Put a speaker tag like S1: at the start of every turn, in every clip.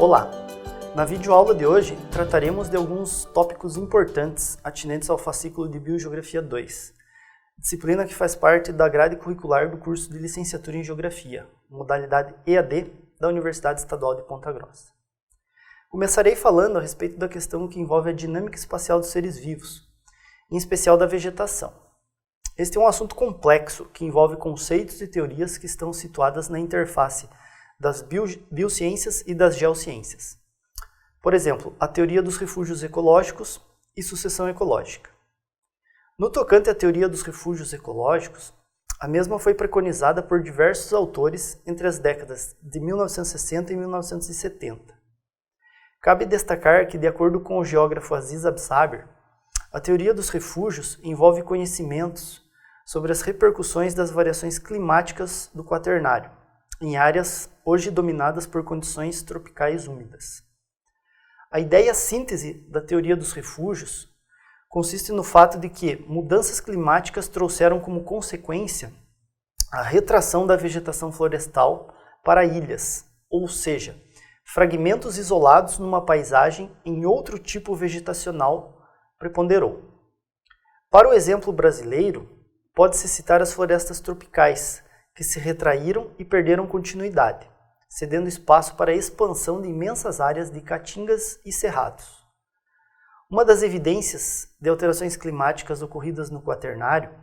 S1: Olá! Na videoaula de hoje, trataremos de alguns tópicos importantes atinentes ao fascículo de Biogeografia 2, disciplina que faz parte da grade curricular do curso de Licenciatura em Geografia, modalidade EAD da Universidade Estadual de Ponta Grossa. Começarei falando a respeito da questão que envolve a dinâmica espacial dos seres vivos, em especial da vegetação. Este é um assunto complexo que envolve conceitos e teorias que estão situadas na interface das biociências e das geociências. Por exemplo, a teoria dos refúgios ecológicos e sucessão ecológica. No tocante à teoria dos refúgios ecológicos, a mesma foi preconizada por diversos autores entre as décadas de 1960 e 1970. Cabe destacar que, de acordo com o geógrafo Aziz Absaber, a teoria dos refúgios envolve conhecimentos sobre as repercussões das variações climáticas do Quaternário, em áreas hoje dominadas por condições tropicais úmidas. A ideia síntese da teoria dos refúgios consiste no fato de que mudanças climáticas trouxeram como consequência a retração da vegetação florestal para ilhas, ou seja, fragmentos isolados numa paisagem em outro tipo vegetacional preponderou. Para o exemplo brasileiro, pode-se citar as florestas tropicais, que se retraíram e perderam continuidade, cedendo espaço para a expansão de imensas áreas de caatingas e cerrados. Uma das evidências de alterações climáticas ocorridas no Quaternário,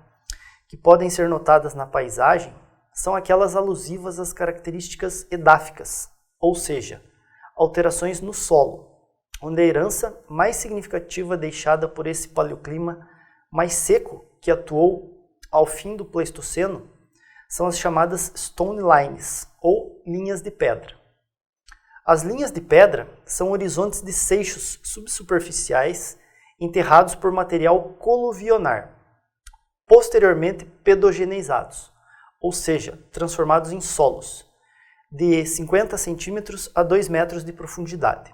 S1: que podem ser notadas na paisagem, são aquelas alusivas às características edáficas, ou seja, alterações no solo, onde a herança mais significativa deixada por esse paleoclima mais seco que atuou ao fim do Pleistoceno são as chamadas Stone Lines, ou linhas de pedra. As linhas de pedra são horizontes de seixos subsuperficiais enterrados por material coluvionar, posteriormente pedogeneizados, ou seja, transformados em solos, de 50 centímetros a 2 metros de profundidade.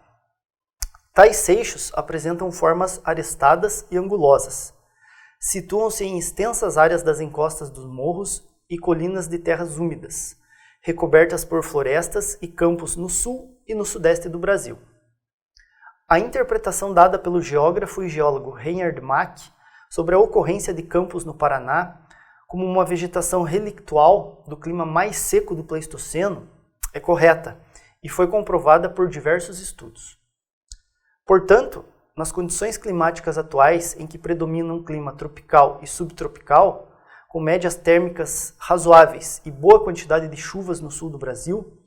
S1: Tais seixos apresentam formas arestadas e angulosas. Situam-se em extensas áreas das encostas dos morros e colinas de terras úmidas, recobertas por florestas e campos no sul e no sudeste do Brasil. A interpretação dada pelo geógrafo e geólogo Reinhard Mack sobre a ocorrência de campos no Paraná como uma vegetação relictual do clima mais seco do Pleistoceno é correta e foi comprovada por diversos estudos. Portanto, nas condições climáticas atuais em que predomina um clima tropical e subtropical, com médias térmicas razoáveis e boa quantidade de chuvas no sul do Brasil,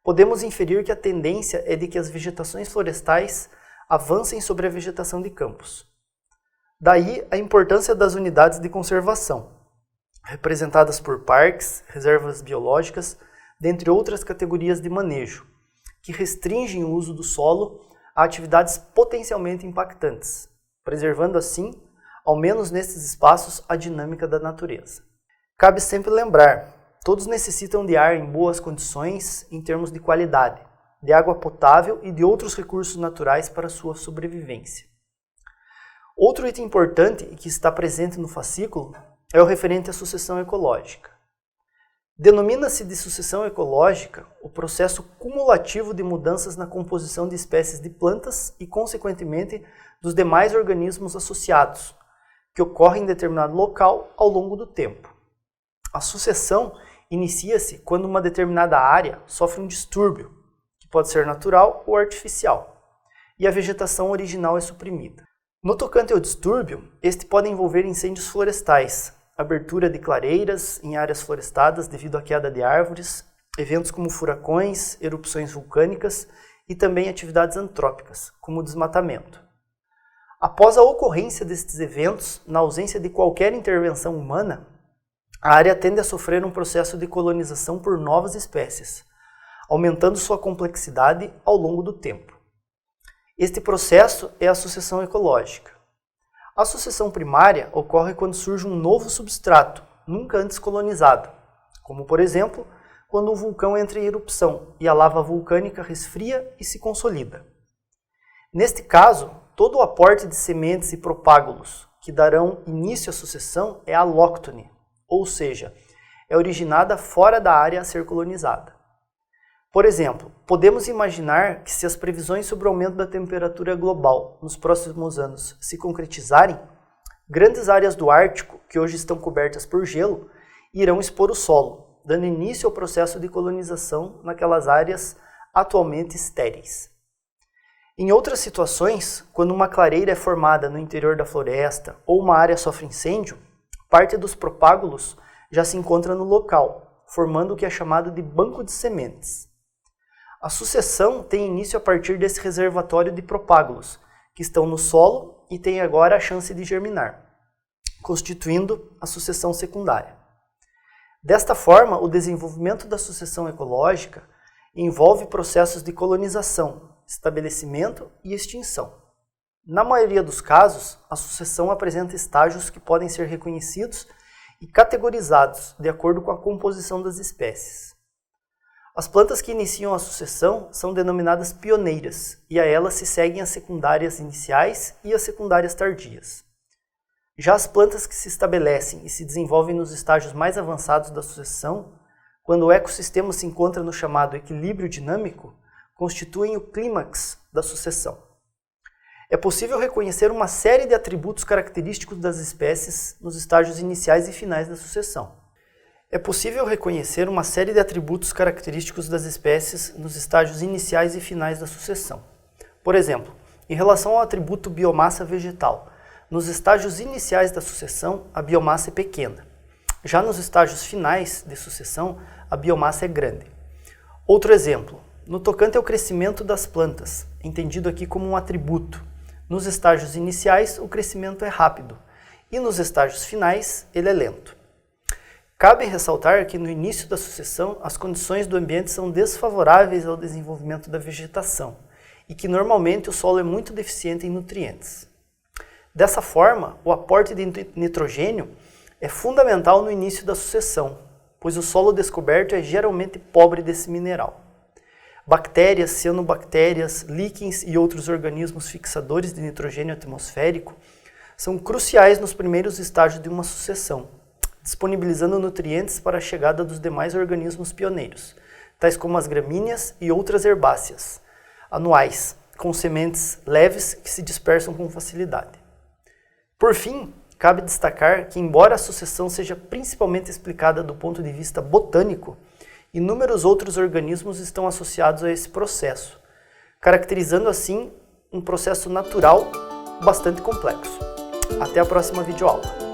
S1: podemos inferir que a tendência é de que as vegetações florestais avancem sobre a vegetação de campos. Daí a importância das unidades de conservação, representadas por parques, reservas biológicas, dentre outras categorias de manejo, que restringem o uso do solo a atividades potencialmente impactantes, preservando assim, ao menos nesses espaços, a dinâmica da natureza. Cabe sempre lembrar, todos necessitam de ar em boas condições em termos de qualidade, de água potável e de outros recursos naturais para sua sobrevivência. Outro item importante e que está presente no fascículo é o referente à sucessão ecológica. Denomina-se de sucessão ecológica o processo cumulativo de mudanças na composição de espécies de plantas e, consequentemente, dos demais organismos associados, que ocorre em determinado local ao longo do tempo. A sucessão inicia-se quando uma determinada área sofre um distúrbio, que pode ser natural ou artificial, e a vegetação original é suprimida. No tocante ao distúrbio, este pode envolver incêndios florestais, abertura de clareiras em áreas florestadas devido à queda de árvores, eventos como furacões, erupções vulcânicas e também atividades antrópicas, como o desmatamento. Após a ocorrência destes eventos, na ausência de qualquer intervenção humana, a área tende a sofrer um processo de colonização por novas espécies, aumentando sua complexidade ao longo do tempo. Este processo é a sucessão ecológica. A sucessão primária ocorre quando surge um novo substrato, nunca antes colonizado, como, por exemplo, quando um vulcão entra em erupção e a lava vulcânica resfria e se consolida. Neste caso, todo o aporte de sementes e propágulos que darão início à sucessão é alóctone, ou seja, é originada fora da área a ser colonizada. Por exemplo, podemos imaginar que se as previsões sobre o aumento da temperatura global nos próximos anos se concretizarem, grandes áreas do Ártico, que hoje estão cobertas por gelo, irão expor o solo, dando início ao processo de colonização naquelas áreas atualmente estéreis. Em outras situações, quando uma clareira é formada no interior da floresta ou uma área sofre incêndio, parte dos propágulos já se encontra no local, formando o que é chamado de banco de sementes. A sucessão tem início a partir desse reservatório de propágulos, que estão no solo e têm agora a chance de germinar, constituindo a sucessão secundária. Desta forma, o desenvolvimento da sucessão ecológica envolve processos de colonização, estabelecimento e extinção. Na maioria dos casos, a sucessão apresenta estágios que podem ser reconhecidos e categorizados de acordo com a composição das espécies. As plantas que iniciam a sucessão são denominadas pioneiras e a elas se seguem as secundárias iniciais e as secundárias tardias. Já as plantas que se estabelecem e se desenvolvem nos estágios mais avançados da sucessão, quando o ecossistema se encontra no chamado equilíbrio dinâmico, constituem o clímax da sucessão. É possível reconhecer uma série de atributos característicos das espécies nos estágios iniciais e finais da sucessão. Por exemplo, em relação ao atributo biomassa vegetal, nos estágios iniciais da sucessão, a biomassa é pequena. Já nos estágios finais de sucessão, a biomassa é grande. Outro exemplo, no tocante ao crescimento das plantas, entendido aqui como um atributo. Nos estágios iniciais, o crescimento é rápido, e nos estágios finais, ele é lento. Cabe ressaltar que no início da sucessão, as condições do ambiente são desfavoráveis ao desenvolvimento da vegetação, e que normalmente o solo é muito deficiente em nutrientes. Dessa forma, o aporte de nitrogênio é fundamental no início da sucessão, pois o solo descoberto é geralmente pobre desse mineral. Bactérias, cianobactérias, líquens e outros organismos fixadores de nitrogênio atmosférico são cruciais nos primeiros estágios de uma sucessão, disponibilizando nutrientes para a chegada dos demais organismos pioneiros, tais como as gramíneas e outras herbáceas, anuais, com sementes leves que se dispersam com facilidade. Por fim, cabe destacar que, embora a sucessão seja principalmente explicada do ponto de vista botânico, inúmeros outros organismos estão associados a esse processo, caracterizando assim um processo natural bastante complexo. Até a próxima videoaula.